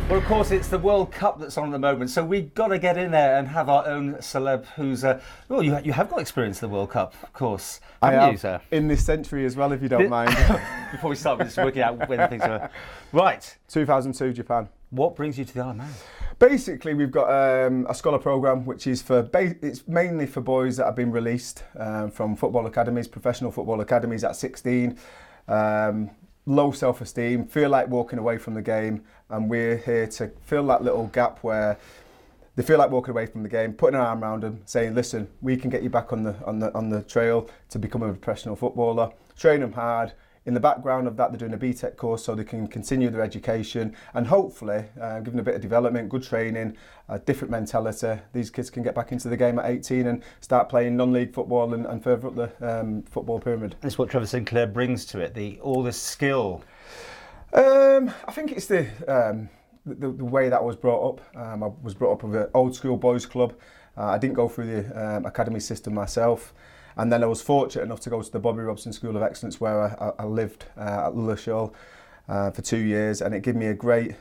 Well, of course, it's the World Cup that's on at the moment, so we've got to get in there and have our own celeb who's... well, you have got experience in the World Cup, of course. Haven't you, sir? In this century as well, if you don't mind. Before we start, we're just working out when things are... Right. 2002, Japan. What brings you to the Isle of Man? Basically, we've got a scholar programme which is it's mainly for boys that have been released from football academies, professional football academies at 16. Low self-esteem, feel like walking away from the game, and we're here to fill that little gap where they feel like walking away from the game, putting an arm around them, saying, "Listen, we can get you back on the trail to become a professional footballer." Train them hard. In the background of that, they're doing a BTEC course so they can continue their education and hopefully, given a bit of development, good training, a different mentality, these kids can get back into the game at 18 and start playing non-league football and further up the football pyramid. That's what Trevor Sinclair brings to it, all the skill. I think it's the way that I was brought up. I was brought up with an old school boys club. I didn't go through the academy system myself. And then I was fortunate enough to go to the Bobby Robson School of Excellence where I lived at Lilleshall for 2 years, and it gave me a great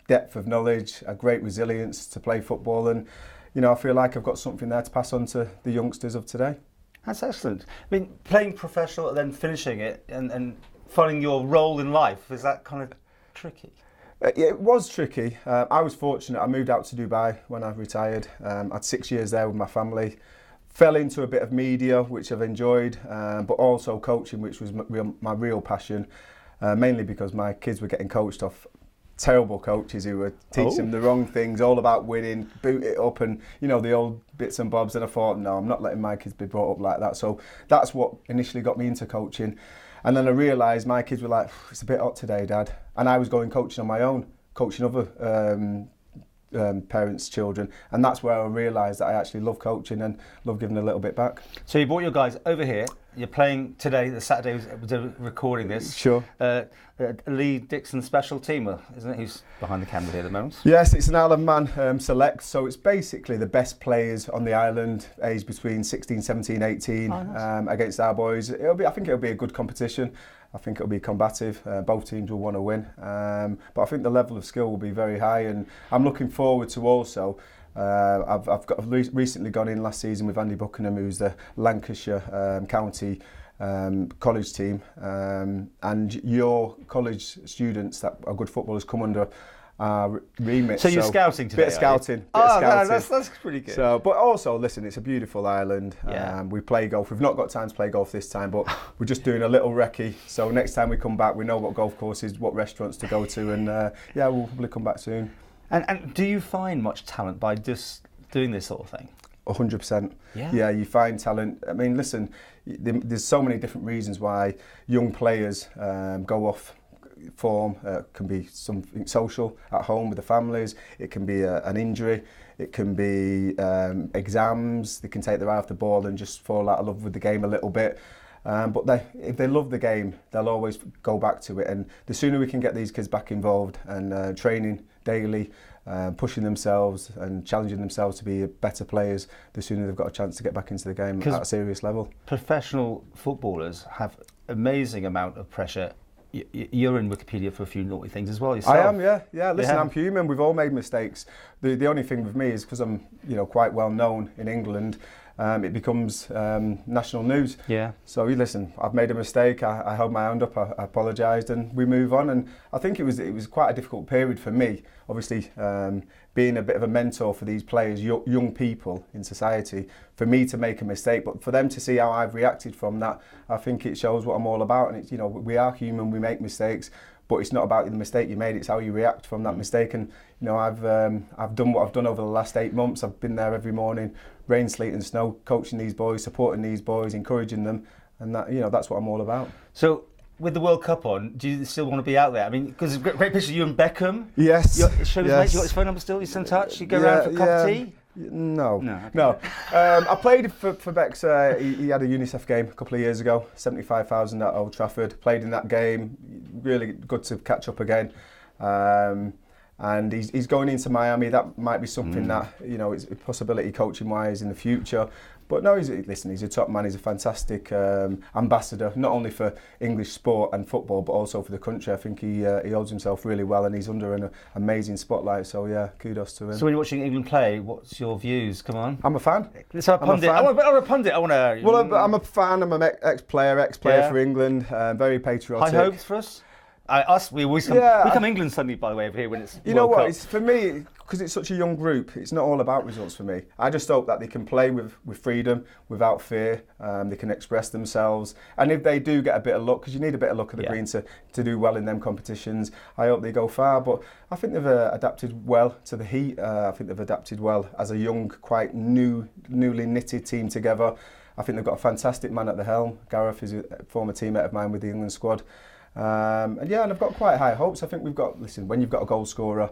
depth of knowledge, a great resilience to play football, and I feel like I've got something there to pass on to the youngsters of today. That's excellent. I mean, playing professional and then finishing it and finding your role in life, is that kind of tricky? It was tricky. I was fortunate. I moved out to Dubai when I retired. I had 6 years there with my family. Fell into a bit of media, which I've enjoyed, but also coaching, which was my real passion, mainly because my kids were getting coached off terrible coaches who were teaching them the wrong things, all about winning, boot it up, and the old bits and bobs. And I thought, no, I'm not letting my kids be brought up like that. So that's what initially got me into coaching. And then I realised my kids were like, "It's a bit hot today, Dad." And I was going coaching on my own, coaching other parents' children, and that's where I realised that I actually love coaching and love giving a little bit back. So you brought your guys over here. You're playing today. The Saturday was recording this. Sure. Lee Dixon special team, isn't it? Who's behind the camera here at the moment? Yes, it's an Isle of Man select, so it's basically the best players on the island, aged between 16, 17, 18, against our boys. I think it'll be a good competition. I think it'll be combative. Both teams will want to win, but I think the level of skill will be very high, and I'm looking forward to also. I've recently gone in last season with Andy Buckingham, who's the Lancashire County college team, and your college students that are good footballers come under our remit. So you're scouting today? Bit of scouting. That's pretty good. So, but also, listen, it's a beautiful island. Yeah. We play golf. We've not got time to play golf this time, but we're just doing a little recce. So next time we come back, we know what golf courses, what restaurants to go to, and we'll probably come back soon. And do you find much talent by just doing this sort of thing? 100%. Yeah, you find talent. I mean, listen, there's so many different reasons why young players go off form. Can be something social at home with the families. It can be an injury. It can be exams. They can take their eye off the ball and just fall out of love with the game a little bit. But if they love the game, they'll always go back to it. And the sooner we can get these kids back involved and training daily, pushing themselves and challenging themselves to be better players, the sooner they've got a chance to get back into the game at a serious level. Professional footballers have amazing amount of pressure. You're in Wikipedia for a few naughty things as well yourself. I am, yeah. Listen, I'm human. We've all made mistakes. The only thing with me is because I'm, quite well known in England. It becomes national news. Yeah. So you listen, I've made a mistake. I held my hand up. I apologised, and we move on. And I think it was quite a difficult period for me. Obviously, being a bit of a mentor for these players, young people in society, for me to make a mistake, but for them to see how I've reacted from that, I think it shows what I'm all about. And it's, we are human. We make mistakes. But it's not about the mistake you made, it's how you react from that mistake. And I've done what I've done over the last 8 months. I've been there every morning, rain, sleet and snow, coaching these boys, supporting these boys, encouraging them, and that's what I'm all about. So with the World Cup on, do you still want to be out there? I mean, because there's a great picture of you and Beckham. Yes. Show his mate, you got his phone number still? You still in touch? You go around for a cup of tea? No. I played for Bex. He had a UNICEF game a couple of years ago, 75,000 at Old Trafford. Played in that game. Really good to catch up again. And he's going into Miami. That might be something that it's a possibility coaching wise in the future. But no, he's a top man. He's a fantastic ambassador, not only for English sport and football, but also for the country. I think he holds himself really well, and he's under an amazing spotlight. So yeah, kudos to him. So when you're watching England play, what's your views? Come on. I'm a fan. Let's have a pundit. I'm a pundit. I want to. Well, I'm a fan. I'm an ex-player for England. Very patriotic. High hopes for us. We always come. We come England Sunday, by the way, over here when it's. You know what? It's, for me, because it's such a young group, it's not all about results for me. I just hope that they can play with freedom, without fear. They can express themselves, and if they do get a bit of luck, because you need a bit of luck at the green to do well in them competitions, I hope they go far. But I think they've adapted well to the heat. I think they've adapted well as a young, quite newly knitted team together. I think they've got a fantastic man at the helm. Gareth is a former teammate of mine with the England squad. And I've got quite high hopes. I think when you've got a goal scorer,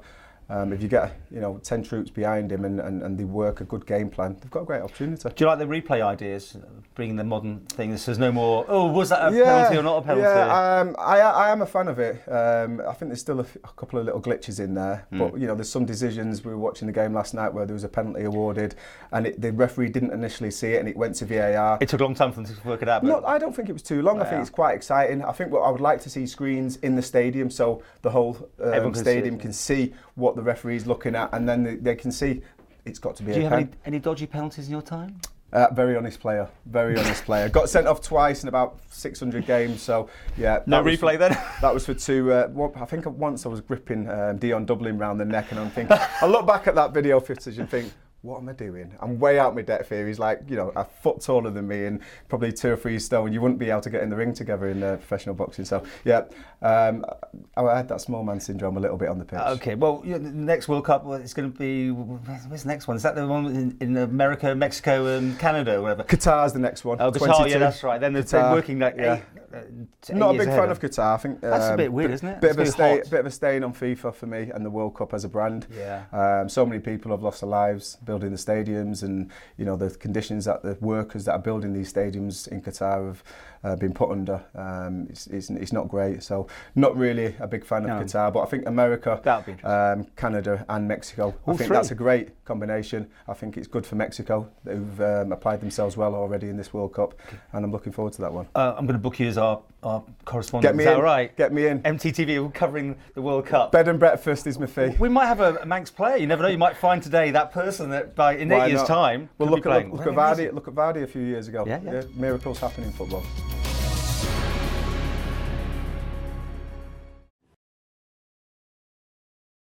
if you get 10 troops behind him and they work a good game plan, they've got a great opportunity. Do you like the replay ideas, bringing the modern thing? This says no more, was that a penalty or not a penalty? Yeah, I am a fan of it. I think there's still a couple of little glitches in there, but there's some decisions. We were watching the game last night where there was a penalty awarded and the referee didn't initially see it and it went to VAR. It took a long time for them to work it out. No, I don't think it was too long. I think it's quite exciting. I think what I would like to see screens in the stadium so the whole stadium can see what the referee's looking at, and then they can see it's got to be. Do you have any dodgy penalties in your time? Very honest player. Got sent off twice in about 600 games, so yeah. No replay then? That was for two. I think once I was gripping Dion Dublin round the neck, and I'm thinking, I look back at that video footage and think, what am I doing? I'm way out my depth here. He's like, a foot taller than me and probably 2 or 3 stone. You wouldn't be able to get in the ring together in professional boxing. So, yeah, I had that small man syndrome a little bit on the pitch. Okay, well, the next World Cup, it's going to be, where's the next one? Is that the one in America, Mexico and Canada or whatever? Qatar's the next one. Oh, Qatar, yeah, that's right. Then they're working that, Not a big fan of Qatar. I think that's a bit weird, isn't it? Bit of a stain on FIFA for me and the World Cup as a brand. Yeah. So many people have lost their lives building the stadiums, and the conditions that the workers that are building these stadiums in Qatar have been put under. It's not great. So not really a big fan of Qatar, but I think America, Canada and Mexico. I think that's a great combination. I think it's good for Mexico, who've applied themselves well already in this World Cup, and I'm looking forward to that one. I'm going to book you as our correspondent. Get me is that in. Right? Get me in. MTTV covering the World Cup. Bed and breakfast is my fee. We might have a Manx player. You never know. You might find today that person that in 8 years' time. Well, look at Vardy a few years ago. Yeah. Miracles happen in football.